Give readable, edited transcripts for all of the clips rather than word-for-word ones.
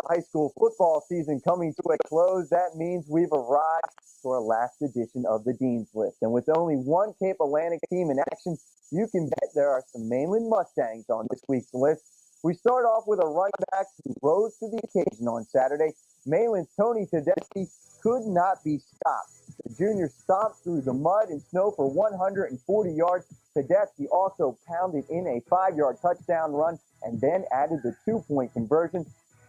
high school football season coming to a close, that means we've arrived to our last edition of the Dean's List. And with only one Cape Atlantic team in action, you can bet there are some Mainland Mustangs on this week's list. We start off with a running back who rose to the occasion on Saturday. Mainland's Tony Tedeschi could not be stopped. The junior stomped through the mud and snow for 140 yards. Tedeschi also pounded in a 5-yard touchdown run and then added the 2-point conversion.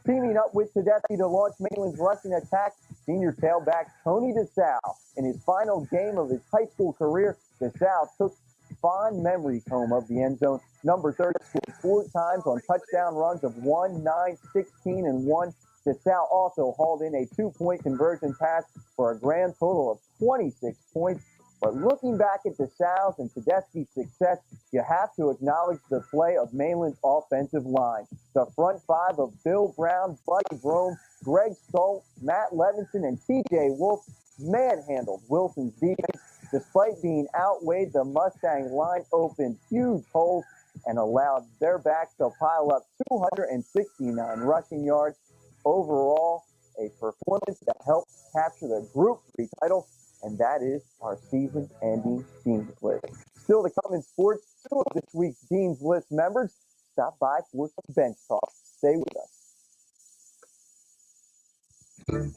Teaming up with Tedeschi to launch Mainland's rushing attack, senior tailback Tony DeSalle. In his final game of his high school career, DeSalle took fond memories home of the end zone. Number 30 scored 4 times on touchdown runs of 1, 9, 16, and 1. DeSalle also hauled in a 2-point conversion pass for a grand total of 26 points. But looking back at DeSalle's and Tedeschi's success, you have to acknowledge the play of Mainland's offensive line. The front five of Bill Brown, Buddy Brome, Greg Stolt, Matt Levinson, and T.J. Wolf manhandled Wilson's defense. Despite being outweighed, the Mustang line opened huge holes and allowed their backs to pile up 269 rushing yards. Overall, a performance that helped capture the Group 3 title, and that is our season-ending Dean's List. Still to come in sports, 2 of this week's Dean's List members stop by for some bench talk. Stay with us.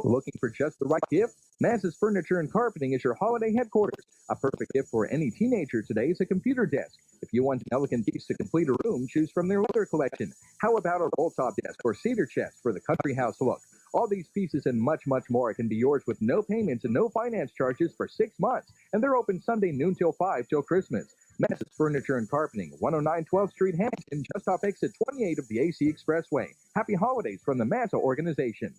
Looking for just the right gift? Maz's Furniture and Carpeting is your holiday headquarters. A perfect gift for any teenager today is a computer desk. If you want an elegant piece to complete a room, choose from their leather collection. How about a roll-top desk or cedar chest for the country house look? All these pieces and much, much more can be yours with no payments and no finance charges for 6 months. And they're open Sunday noon till 5 till Christmas. Maz's Furniture and Carpeting, 109 12th Street, Hampton, just off exit 28 of the AC Expressway. Happy holidays from the Mazza organization.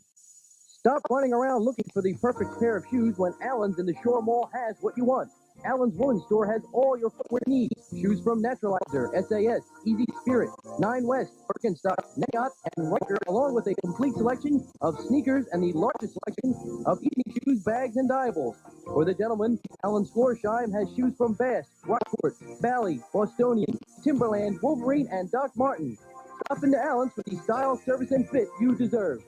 Stop running around looking for the perfect pair of shoes when Allen's in the Shore Mall has what you want. Allen's Women's Store has all your footwear needs. Shoes from Naturalizer, SAS, Easy Spirit, 9 West, Birkenstock, Neot, and Riker, along with a complete selection of sneakers and the largest selection of evening shoes, bags, and diables. For the gentlemen, Allen's Florsheim has shoes from Bass, Rockport, Bally, Bostonian, Timberland, Wolverine, and Doc Martens. Stop into Allen's for the style, service, and fit you deserve.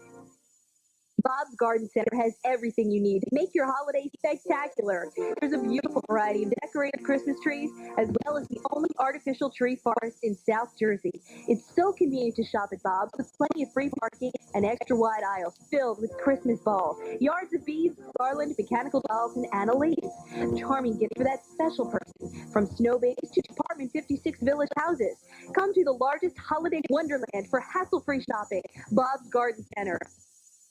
Bob's Garden Center has everything you need to make your holiday spectacular. There's a beautiful variety of decorated Christmas trees, as well as the only artificial tree forest in South Jersey. It's so convenient to shop at Bob's with plenty of free parking and extra wide aisles filled with Christmas balls, yards of beads, garland, mechanical dolls, and Anna leaves. Charming gift for that special person, from snow babies to Department 56 village houses. Come to the largest holiday wonderland for hassle-free shopping, Bob's Garden Center.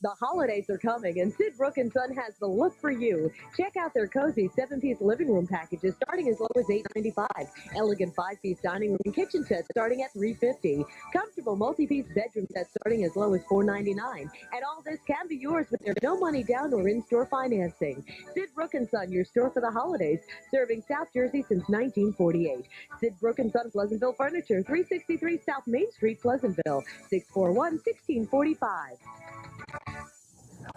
The holidays are coming, and Sid Brook & Son has the look for you. Check out their cozy 7-piece living room packages starting as low as $8.95. Elegant 5-piece dining room and kitchen sets starting at $3.50. Comfortable multi-piece bedroom sets starting as low as $4.99. And all this can be yours with their no money down or in-store financing. Sid Brook & Son, your store for the holidays, serving South Jersey since 1948. Sid Brook & Son, Pleasantville Furniture, 363 South Main Street, Pleasantville, 641-1645.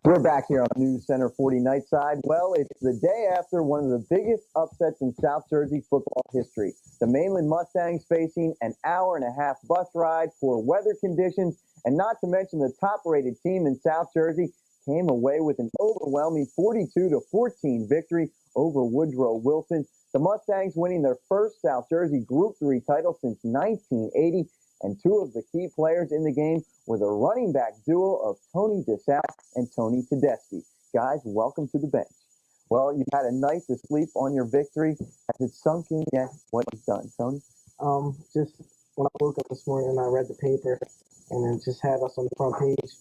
We're back here on News Center 40 Nightside. Well, it's the day after one of the biggest upsets in South Jersey football history. The Mainland Mustangs facing an hour-and-a-half bus ride, poor weather conditions, and not to mention the top-rated team in South Jersey came away with an overwhelming 42-14 victory over Woodrow Wilson. The Mustangs winning their first South Jersey Group 3 title since 1980. And 2 of the key players in the game were the running back duo of Tony DeSalle and Tony Tedeschi. Guys, welcome to the bench. Well, you've had a night to sleep on your victory. Has it sunk in yet what you've done, Tony? Just when I woke up this morning and I read the paper, and it just had us on the front page,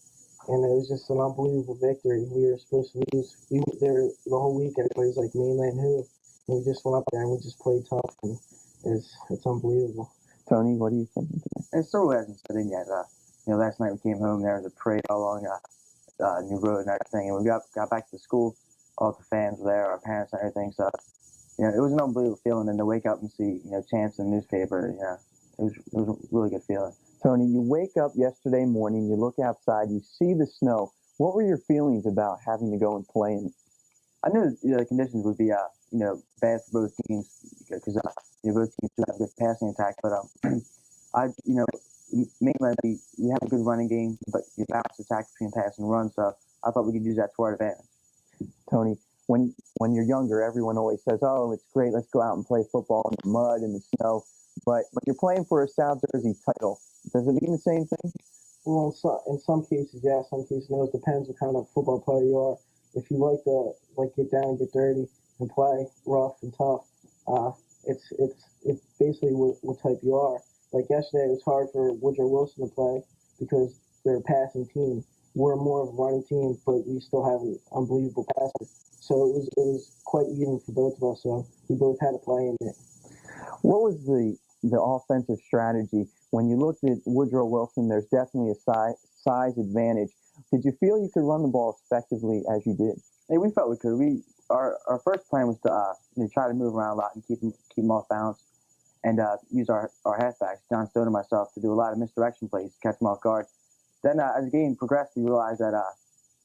and it was just an unbelievable victory. We were supposed to lose. We were there the whole week. Everybody's like, Mainland who? And we just went up there and we just played tough, and it's unbelievable. Tony, what do you think? It still hasn't set in yet. Last night we came home, there was a parade all along New Road and everything, and we got back to school, all the fans were there, our parents and everything, so, it was an unbelievable feeling, and to wake up and see, chants in the newspaper, it was a really good feeling. Tony, you wake up yesterday morning, you look outside, you see the snow. What were your feelings about having to go and play in it? I knew the conditions would be, bad for both teams, because both teams do have a good passing attack, but Mainland, we have a good running game, but you balance attack between pass and run. So I thought we could use that to our advantage. Tony, when you're younger, everyone always says, "Oh, it's great. Let's go out and play football in the mud and the snow." But when you're playing for a South Jersey title, does it mean the same thing? Well, in some cases, yeah. Some cases, no. It depends what kind of football player you are. If you like to get down and get dirty and play rough and tough, it's basically what type you are. Like yesterday, it was hard for Woodrow Wilson to play because they're a passing team. We're more of a running team, but we still have an unbelievable passer. So it was quite even for both of us. So we both had to play in it. What was the offensive strategy when you looked at Woodrow Wilson? There's definitely a size advantage. Did you feel you could run the ball as effectively as you did? Hey, we felt we could. Our first plan was to try to move around a lot and keep them off balance, and use our halfbacks, John Stone and myself, to do a lot of misdirection plays, catch them off guard. Then as the game progressed, we realized that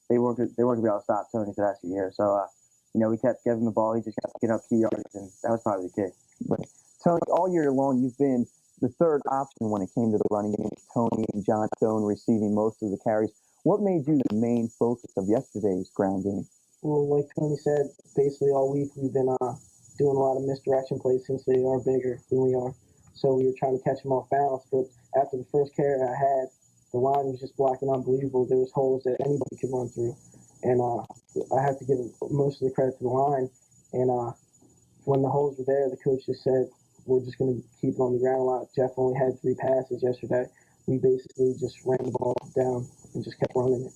they weren't going to be able to stop Tony Tedeschi here. So we kept giving him the ball. He just kept getting up key yards, and that was probably the key. Right. Tony, all year long, you've been the third option when it came to the running game. Tony and John Stone receiving most of the carries. What made you the main focus of yesterday's ground game? Well, like Tony said, basically all week we've been doing a lot of misdirection plays since they are bigger than we are. So we were trying to catch them off balance. But after the first carry I had, the line was just blocking unbelievable. There was holes that anybody could run through. And I have to give most of the credit to the line. And when the holes were there, the coach just said, we're just going to keep it on the ground a lot. Jeff only had 3 passes yesterday. We basically just ran the ball down and just kept running it.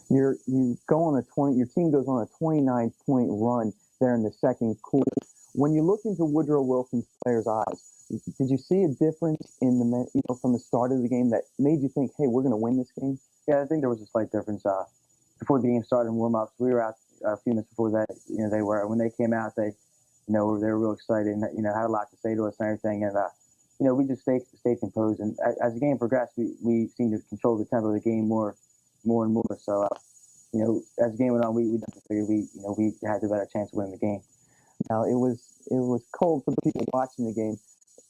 Your team goes on a 29-point run there in the second quarter. When you looked into Woodrow Wilson's players' eyes, did you see a difference in from the start of the game that made you think, hey, we're going to win this game? Yeah, I think there was a slight difference. Before the game started in warm-ups, we were out a few minutes before that. They were. When they came out, they were real excited and had a lot to say to us and everything. And we just stayed composed. And as the game progressed, we seemed to control the tempo of the game more and more. So as the game went on, we definitely figured we had the better chance of winning the game. Now it was cold for the people watching the game.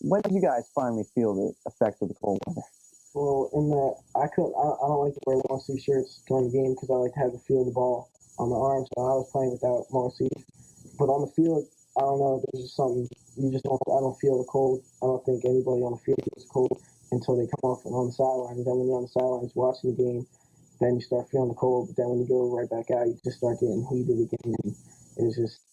When did you guys finally feel the effects of the cold weather? Well, I don't like to wear long sleeve shirts during the game because I like to have the feel of the ball on my arm. So I was playing without long sleeves. But on the field, I don't know. There's just something I don't feel the cold. I don't think anybody on the field feels cold until they come off on the sideline. And then when you're on the sidelines watching the game, then you start feeling the cold. But then when you go right back out, you just start getting heated again. And it's just